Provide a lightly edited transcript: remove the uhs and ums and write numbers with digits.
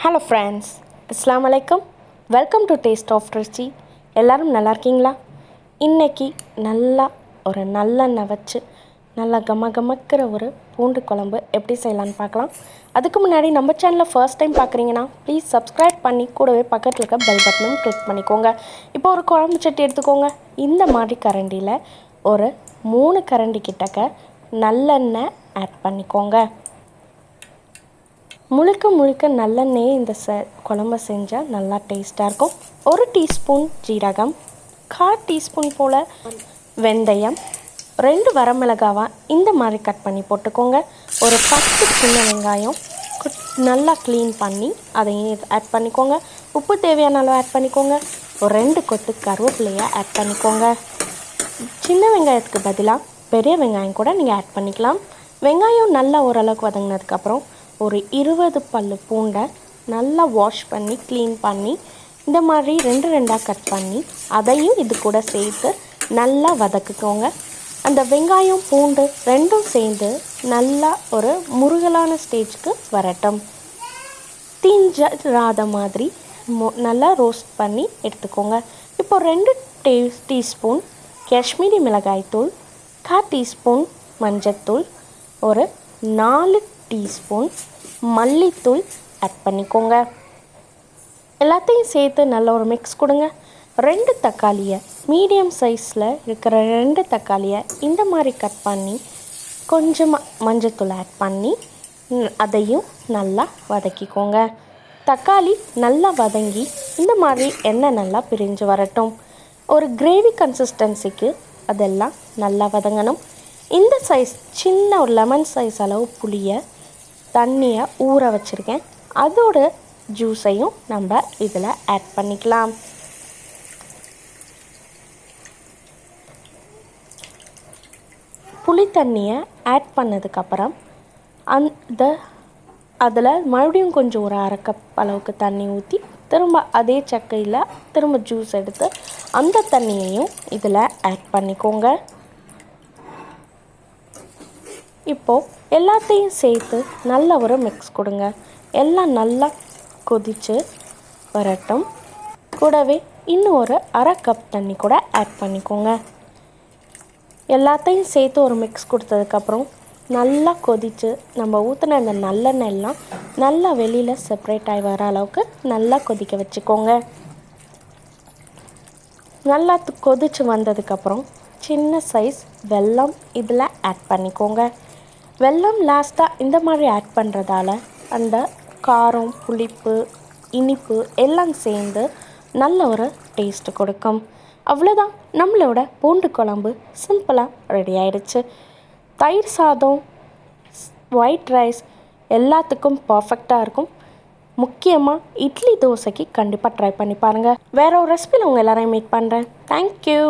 Hello friends, அஸ்ஸலாமு அலைக்கும். Welcome to taste of ருச்சி. எல்லோரும் நல்லா இருக்கீங்களா? இன்றைக்கி நல்லா ஒரு நல்லெண்ணெய் வச்சு நல்லா கமக்கிற ஒரு பூண்டு குழம்பு எப்படி செய்யலான்னு பார்க்கலாம். அதுக்கு முன்னாடி நம்ம சேனலை ஃபர்ஸ்ட் டைம் பார்க்குறீங்கன்னா ப்ளீஸ் சப்ஸ்கிரைப் பண்ணி கூடவே பக்கத்தில் இருக்க பெல் பட்டனும் கிளிக் பண்ணிக்கோங்க. இப்போ ஒரு குழம்பு சட்டி எடுத்துக்கோங்க. இந்த மாதிரி கரண்டியில் ஒரு 3 கரண்டி கிட்டக்க நல்லெண்ணெய் ஆட் பண்ணிக்கோங்க. முழுக்க நல்லெண்ணெயே இந்த குழம்பு செஞ்சால் நல்லா டேஸ்ட்டாக இருக்கும். 1 டீஸ்பூன் ஜீரகம், 1/4 டீஸ்பூன் போல் வெந்தயம், 2 வரமிளகாவை இந்த மாதிரி கட் பண்ணி போட்டுக்கோங்க. ஒரு 10 சின்ன வெங்காயம் நல்லா க்ளீன் பண்ணி அதையும் ஆட் பண்ணிக்கோங்க. உப்பு தேவையான அளவு ஆட் பண்ணிக்கோங்க. ஒரு 2 கொத்து கருவேப்பிலையை ஆட் பண்ணிக்கோங்க. சின்ன வெங்காயத்துக்கு பதிலாக பெரிய வெங்காயம் கூட நீங்கள் ஆட் பண்ணிக்கலாம். வெங்காயம் நல்லா ஓரளவுக்கு வதங்கினதுக்கப்புறம் ஒரு 20 பல்லு பூண்டை நல்லா வாஷ் பண்ணி க்ளீன் பண்ணி இந்த மாதிரி 2 கட் பண்ணி அதையும் இது கூட சேர்த்து நல்லா வதக்கிக்கோங்க. அந்த வெங்காயம் பூண்டு ரெண்டும் சேர்ந்து நல்லா ஒரு முருகலான ஸ்டேஜ்க்கு வரட்டும். தீஞ்சாத மாதிரி நல்லா ரோஸ்ட் பண்ணி எடுத்துக்கோங்க. இப்போ 2 டீஸ்பூன் காஷ்மீரி மிளகாய்த்தூள், 1/4 டீஸ்பூன் மஞ்சத்தூள், ஒரு 4 டீஸ்பூன் மல்லித்தூள் ஆட் பண்ணிக்கோங்க. எல்லாத்தையும் சேர்த்து நல்ல ஒரு மிக்ஸ் கொடுங்க. 2 தக்காளியை மீடியம் சைஸில் இருக்கிற 2 தக்காளியை இந்த மாதிரி கட் பண்ணி கொஞ்சமாக மஞ்சத்தூள் ஆட் பண்ணி அதையும் நல்லா வதக்கிக்கோங்க. தக்காளி நல்லா வதங்கி இந்த மாதிரி எண்ணெய் நல்லா பிரிஞ்சு வரட்டும். ஒரு கிரேவி கன்சிஸ்டன்சிக்கு அதெல்லாம் நல்லா வதங்கணும். இந்த சைஸ் சின்ன ஒரு லெமன் சைஸ் அளவு புளியை தண்ணியை ஊற வச்சுருக்கேன். அதோட ஜூஸையும் நம்ம இதில் ஆட் பண்ணிக்கலாம். புளி தண்ணியை ஆட் பண்ணதுக்கப்புறம் அதில் மறுபடியும் கொஞ்சம் ஒரு 1/2 கப் அளவுக்கு தண்ணி ஊற்றி திரும்ப அதே சக்கையில் திரும்ப ஜூஸ் எடுத்து அந்த தண்ணியையும் இதில் ஆட் பண்ணிக்கோங்க. இப்போது எல்லாத்தையும் சேர்த்து நல்ல ஒரு மிக்ஸ் கொடுங்க. எல்லாம் நல்லா கொதித்து வரட்டும். கூடவே இன்னும் ஒரு 1/2 கப் தண்ணி கூட ஆட் பண்ணிக்கோங்க. எல்லாத்தையும் சேர்த்து ஒரு மிக்ஸ் கொடுத்ததுக்கப்புறம் நல்லா கொதித்து நம்ம ஊற்றின அந்த நல்லெண்ணெய் எல்லாம் நல்லா வெளியில் செப்ரேட் ஆகி வர அளவுக்கு நல்லா கொதிக்க வச்சுக்கோங்க. நல்லா கொதித்து வந்ததுக்கப்புறம் சின்ன சைஸ் வெல்லம் இதில் ஆட் பண்ணிக்கோங்க. வெல்லம் லாஸ்ட்டாக இந்த மாதிரி ஆட் பண்ணுறதால அந்த காரம், புளிப்பு, இனிப்பு எல்லாம் சேர்ந்து நல்ல ஒரு டேஸ்ட்டு கொடுக்கும். அவ்வளோதான், நம்மளோட பூண்டு குழம்பு சிம்பிளாக ரெடி ஆயிடுச்சு. தயிர் சாதம், ஒயிட் ரைஸ் எல்லாத்துக்கும் பர்ஃபெக்டாக இருக்கும். முக்கியமாக இட்லி தோசைக்கு கண்டிப்பாக ட்ரை பண்ணி பாருங்கள். வேறு ஒரு ரெசிபியில் உங்கள் எல்லாரையும் மீட் பண்ணுறேன். தேங்க்யூ.